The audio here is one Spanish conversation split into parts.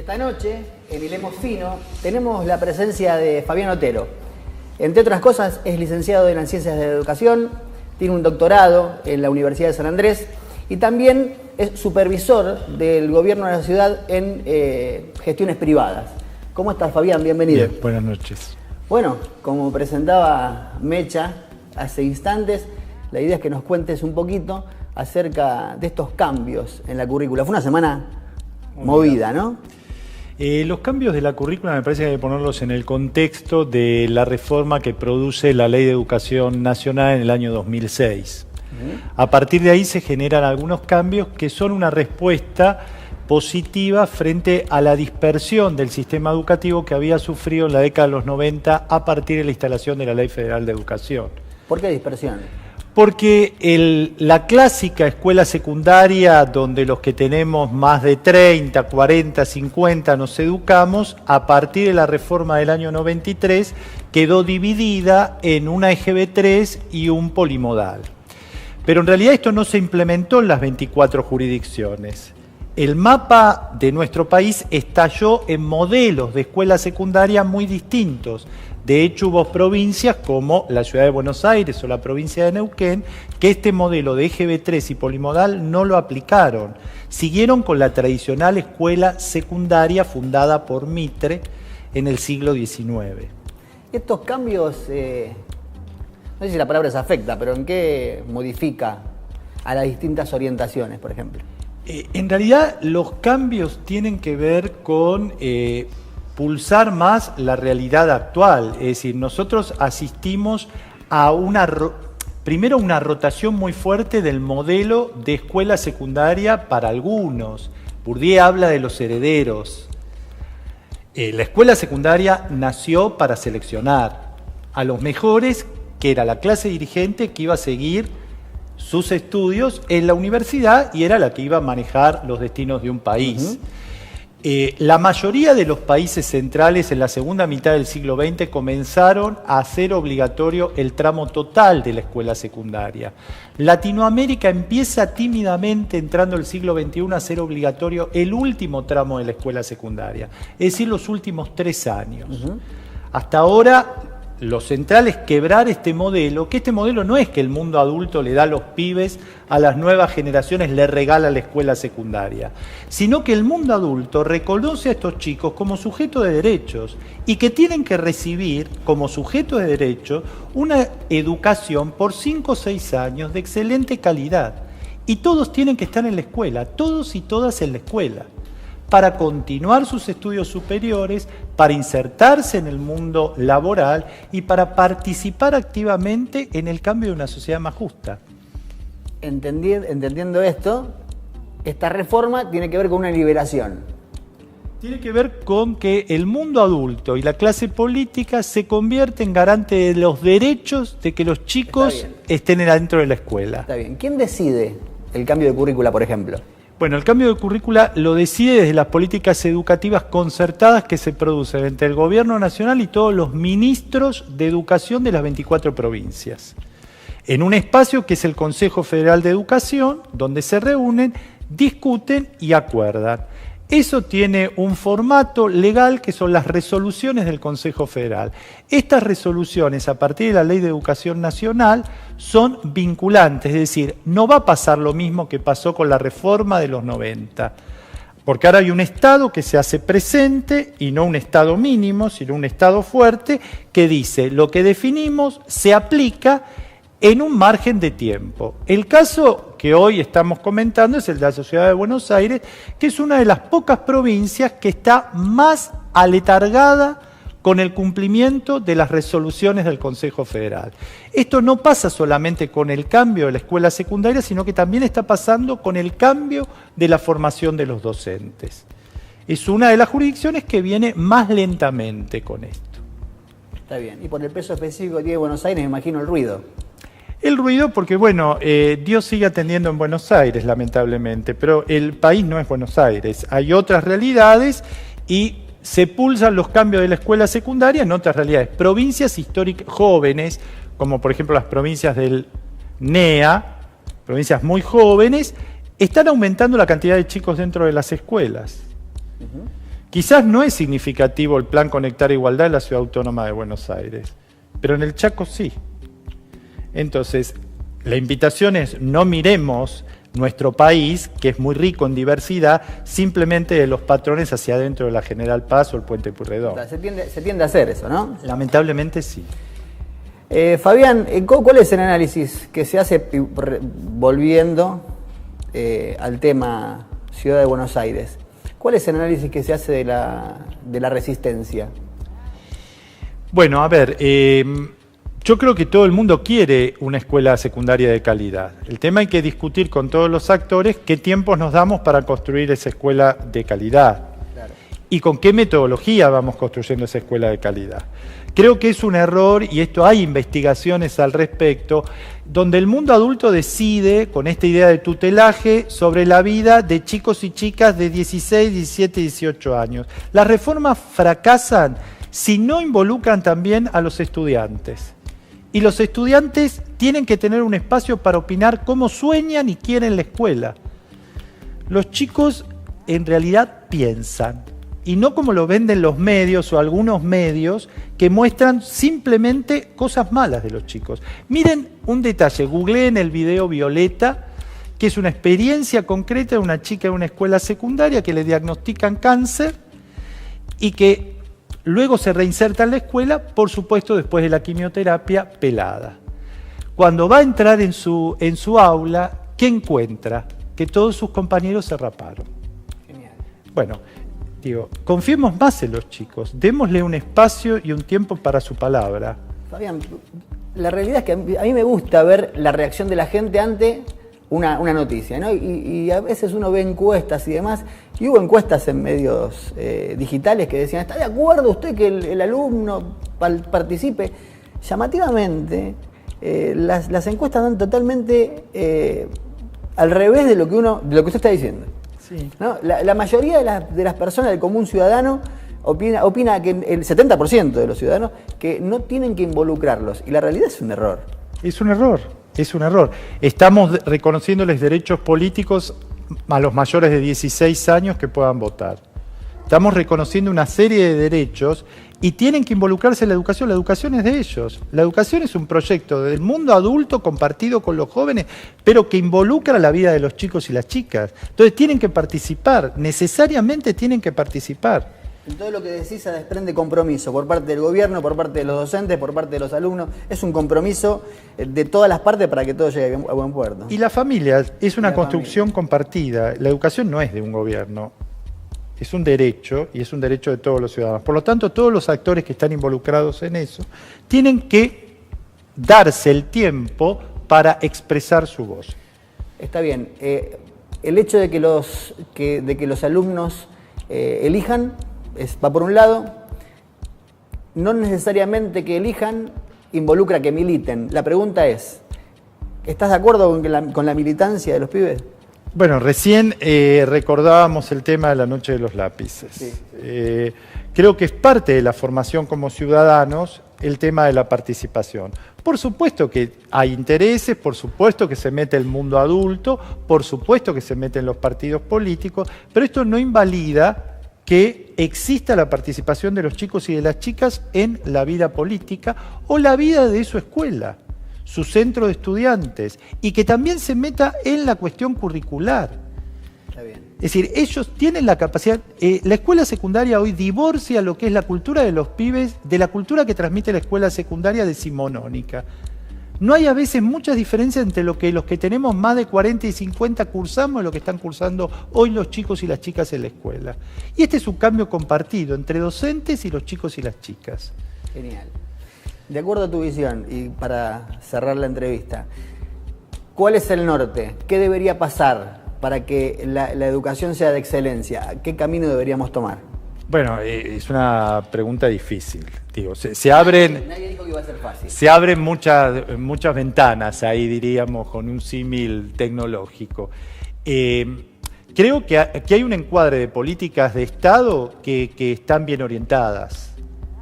Esta noche, en Hilemos Fino, tenemos la presencia de Fabián Otero. Entre otras cosas, es licenciado en Ciencias de la Educación, tiene un doctorado en la Universidad de San Andrés y también es supervisor del gobierno de la ciudad en gestiones privadas. ¿Cómo estás, Fabián? Bienvenido. Bien, buenas noches. Bueno, como presentaba Mecha hace instantes, la idea es que nos cuentes un poquito acerca de estos cambios en la currícula. Fue una semana movida, ¿no? Los cambios de la currícula me parece que hay que ponerlos en el contexto de la reforma que produce la Ley de Educación Nacional en el año 2006. A partir de ahí se generan algunos cambios que son una respuesta positiva frente a la dispersión del sistema educativo que había sufrido en la década de los 90 a partir de la instalación de la Ley Federal de Educación. ¿Por qué dispersión? Porque la clásica escuela secundaria, donde los que tenemos más de 30, 40, 50 nos educamos, a partir de la reforma del año 93, quedó dividida en una EGB3 y un polimodal. Pero en realidad esto no se implementó en las 24 jurisdicciones. El mapa de nuestro país estalló en modelos de escuela secundaria muy distintos. De hecho, hubo provincias como la ciudad de Buenos Aires o la provincia de Neuquén que este modelo de EGB3 y polimodal no lo aplicaron. Siguieron con la tradicional escuela secundaria fundada por Mitre en el siglo XIX. Estos cambios, no sé si la palabra se afecta, pero ¿en qué modifica a las distintas orientaciones, por ejemplo? En realidad, los cambios tienen que ver con pulsar más la realidad actual. Es decir, nosotros asistimos a primero una rotación muy fuerte del modelo de escuela secundaria para algunos. Bourdieu habla de los herederos. La escuela secundaria nació para seleccionar a los mejores, que era la clase dirigente que iba a seguir sus estudios en la universidad y era la que iba a manejar los destinos de un país. La mayoría de los países centrales en la segunda mitad del siglo XX comenzaron a hacer obligatorio el tramo total de la escuela secundaria. Latinoamérica empieza tímidamente, entrando el siglo XXI, a hacer obligatorio el último tramo de la escuela secundaria, es decir, los últimos 3 años. Hasta ahora, lo central es quebrar este modelo, que este modelo no es que el mundo adulto le da a los pibes, a las nuevas generaciones le regala la escuela secundaria, sino que el mundo adulto reconoce a estos chicos como sujetos de derechos y que tienen que recibir como sujetos de derechos una educación por 5 o 6 años de excelente calidad. Y todos tienen que estar en la escuela, todos y todas en la escuela, para continuar sus estudios superiores, para insertarse en el mundo laboral y para participar activamente en el cambio de una sociedad más justa. Entendiendo esto, esta reforma tiene que ver con una liberación. Tiene que ver con que el mundo adulto y la clase política se convierten en garante de los derechos de que los chicos estén dentro de la escuela. Está bien. ¿Quién decide el cambio de currícula, por ejemplo? Bueno, el cambio de currícula lo decide desde las políticas educativas concertadas que se producen entre el Gobierno Nacional y todos los ministros de educación de las 24 provincias. En un espacio que es el Consejo Federal de Educación, donde se reúnen, discuten y acuerdan. Eso tiene un formato legal que son las resoluciones del Consejo Federal. Estas resoluciones, a partir de la Ley de Educación Nacional, son vinculantes, es decir, no va a pasar lo mismo que pasó con la reforma de los 90, porque ahora hay un Estado que se hace presente, y no un Estado mínimo, sino un Estado fuerte, que dice, lo que definimos se aplica en un margen de tiempo. El caso que hoy estamos comentando es el de la Ciudad de Buenos Aires, que es una de las pocas provincias que está más aletargada con el cumplimiento de las resoluciones del Consejo Federal. Esto no pasa solamente con el cambio de la escuela secundaria, sino que también está pasando con el cambio de la formación de los docentes. Es una de las jurisdicciones que viene más lentamente con esto. Está bien. Y por el peso específico que tiene Buenos Aires, me imagino el ruido. El ruido porque, bueno, Dios sigue atendiendo en Buenos Aires, lamentablemente, pero el país no es Buenos Aires. Hay otras realidades y se pulsan los cambios de la escuela secundaria en otras realidades. Provincias históricas jóvenes, como por ejemplo las provincias del NEA, provincias muy jóvenes, están aumentando la cantidad de chicos dentro de las escuelas. Quizás no es significativo el plan Conectar Igualdad en la Ciudad Autónoma de Buenos Aires, pero en el Chaco sí. Entonces, la invitación es no miremos nuestro país, que es muy rico en diversidad, simplemente de los patrones hacia adentro de la General Paz o el Puente Pueyrredón. Se tiende a hacer eso, ¿no? Lamentablemente sí. Fabián, ¿cuál es el análisis que se hace volviendo al tema Ciudad de Buenos Aires? ¿Cuál es el análisis que se hace de la resistencia? Bueno, a ver, yo creo que todo el mundo quiere una escuela secundaria de calidad. El tema hay que discutir con todos los actores qué tiempos nos damos para construir esa escuela de calidad. Claro. Y con qué metodología vamos construyendo esa escuela de calidad. Creo que es un error, y esto hay investigaciones al respecto, donde el mundo adulto decide, con esta idea de tutelaje, sobre la vida de chicos y chicas de 16, 17, 18 años. Las reformas fracasan si no involucran también a los estudiantes. Y los estudiantes tienen que tener un espacio para opinar cómo sueñan y quieren la escuela. Los chicos en realidad piensan, y no como lo venden los medios o algunos medios que muestran simplemente cosas malas de los chicos. Miren un detalle, googleen el video Violeta, que es una experiencia concreta de una chica en una escuela secundaria que le diagnostican cáncer y que luego se reinserta en la escuela, por supuesto después de la quimioterapia, pelada. Cuando va a entrar en su aula, ¿qué encuentra? Que todos sus compañeros se raparon. Genial. Bueno, digo, confiemos más en los chicos, démosle un espacio y un tiempo para su palabra. Fabián, la realidad es que a mí me gusta ver la reacción de la gente ante una noticia, ¿no? Y a veces uno ve encuestas y demás, y hubo encuestas en medios digitales que decían, ¿está de acuerdo usted que el alumno participe? Llamativamente, las encuestas dan totalmente al revés de lo que usted está diciendo. Sí. ¿No? La mayoría de las personas del común ciudadano opina que el 70% de los ciudadanos que no tienen que involucrarlos. Y la realidad es un error. Es un error, es un error. Estamos reconociéndoles derechos políticos a los mayores de 16 años que puedan votar. Estamos reconociendo una serie de derechos y tienen que involucrarse en la educación. La educación es de ellos. La educación es un proyecto del mundo adulto compartido con los jóvenes, pero que involucra la vida de los chicos y las chicas. Entonces tienen que participar, necesariamente tienen que participar. En todo lo que decís se desprende compromiso por parte del gobierno, por parte de los docentes, por parte de los alumnos. Es un compromiso de todas las partes para que todo llegue a buen puerto. Y la familia es una construcción compartida. La educación no es de un gobierno. Es un derecho y es un derecho de todos los ciudadanos. Por lo tanto, todos los actores que están involucrados en eso tienen que darse el tiempo para expresar su voz. Está bien. El hecho de que los alumnos elijan va por un lado. No necesariamente que elijan involucra que militen. La pregunta es, ¿estás de acuerdo con la militancia de los pibes? Bueno, recién recordábamos el tema de la noche de los lápices. Sí. Creo que es parte de la formación como ciudadanos el tema de la participación. Por supuesto que hay intereses, por supuesto que se mete el mundo adulto, por supuesto que se meten los partidos políticos, pero esto no invalida que exista la participación de los chicos y de las chicas en la vida política o la vida de su escuela, su centro de estudiantes, y que también se meta en la cuestión curricular. Está bien. Es decir, ellos tienen la capacidad, la escuela secundaria hoy divorcia lo que es la cultura de los pibes de la cultura que transmite la escuela secundaria decimonónica. No hay a veces muchas diferencias entre lo que los que tenemos más de 40 y 50 cursamos y lo que están cursando hoy los chicos y las chicas en la escuela. Y este es un cambio compartido entre docentes y los chicos y las chicas. Genial. De acuerdo a tu visión, y para cerrar la entrevista, ¿cuál es el norte? ¿Qué debería pasar para que la educación sea de excelencia? ¿Qué camino deberíamos tomar? Bueno, es una pregunta difícil. Digo, se abren. Nadie dijo que iba a ser fácil. Se abren muchas ventanas ahí, diríamos, con un símil tecnológico. Creo que aquí hay un encuadre de políticas de Estado que están bien orientadas.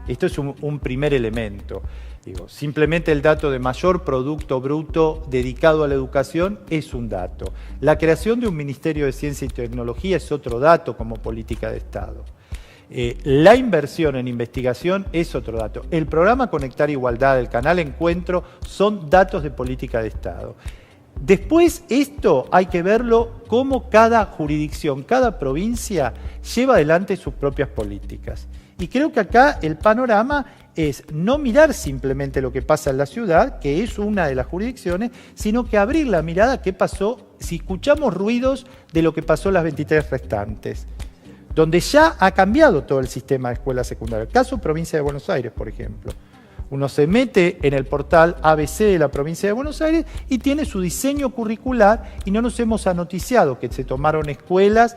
Esto es un primer elemento. Digo, simplemente el dato de mayor producto bruto dedicado a la educación es un dato. La creación de un Ministerio de Ciencia y Tecnología es otro dato como política de Estado. La inversión en investigación es otro dato. El programa Conectar Igualdad, el canal Encuentro, son datos de política de Estado. Después, esto hay que verlo cómo cada jurisdicción, cada provincia lleva adelante sus propias políticas. Y creo que acá el panorama es no mirar simplemente lo que pasa en la ciudad, que es una de las jurisdicciones, sino que abrir la mirada a qué pasó, si escuchamos ruidos de lo que pasó en las 23 restantes, donde ya ha cambiado todo el sistema de escuela secundaria. El caso provincia de Buenos Aires, por ejemplo. Uno se mete en el portal ABC de la provincia de Buenos Aires y tiene su diseño curricular y no nos hemos anoticiado que se tomaron escuelas,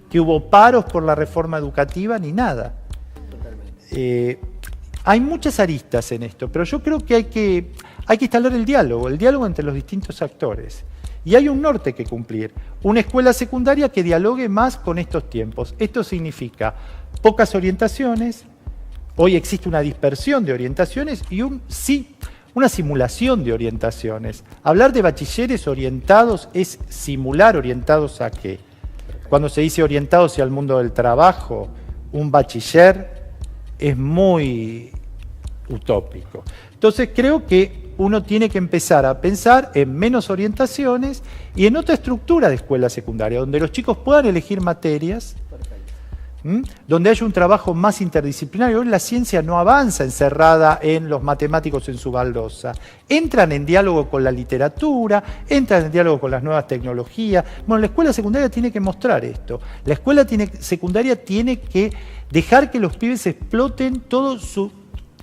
que hubo paros por la reforma educativa, ni nada. Hay muchas aristas en esto, pero yo creo que hay que instalar el diálogo entre los distintos actores. Y hay un norte que cumplir, una escuela secundaria que dialogue más con estos tiempos. Esto significa pocas orientaciones, hoy existe una dispersión de orientaciones y una simulación de orientaciones. Hablar de bachilleres orientados es simular orientados a qué. Cuando se dice orientados hacia el mundo del trabajo, un bachiller es muy utópico. Entonces creo que uno tiene que empezar a pensar en menos orientaciones y en otra estructura de escuela secundaria, donde los chicos puedan elegir materias, donde haya un trabajo más interdisciplinario. Hoy la ciencia no avanza encerrada en los matemáticos en su baldosa. Entran en diálogo con la literatura, entran en diálogo con las nuevas tecnologías. Bueno, la escuela secundaria tiene que mostrar esto. La escuela secundaria tiene que dejar que los pibes exploten todo su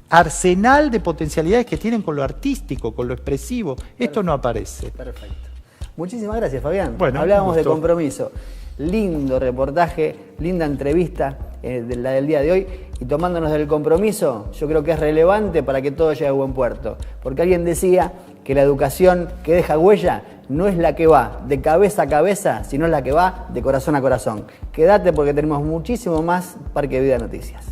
arsenal de potencialidades que tienen con lo artístico, con lo expresivo. Esto no aparece. Perfecto. Muchísimas gracias, Fabián. Bueno, hablábamos de compromiso. Lindo reportaje, linda entrevista de la del día de hoy. Y tomándonos del compromiso, yo creo que es relevante para que todo llegue a buen puerto. Porque alguien decía que la educación que deja huella no es la que va de cabeza a cabeza, sino es la que va de corazón a corazón. Quédate porque tenemos muchísimo más Parque Vida Noticias.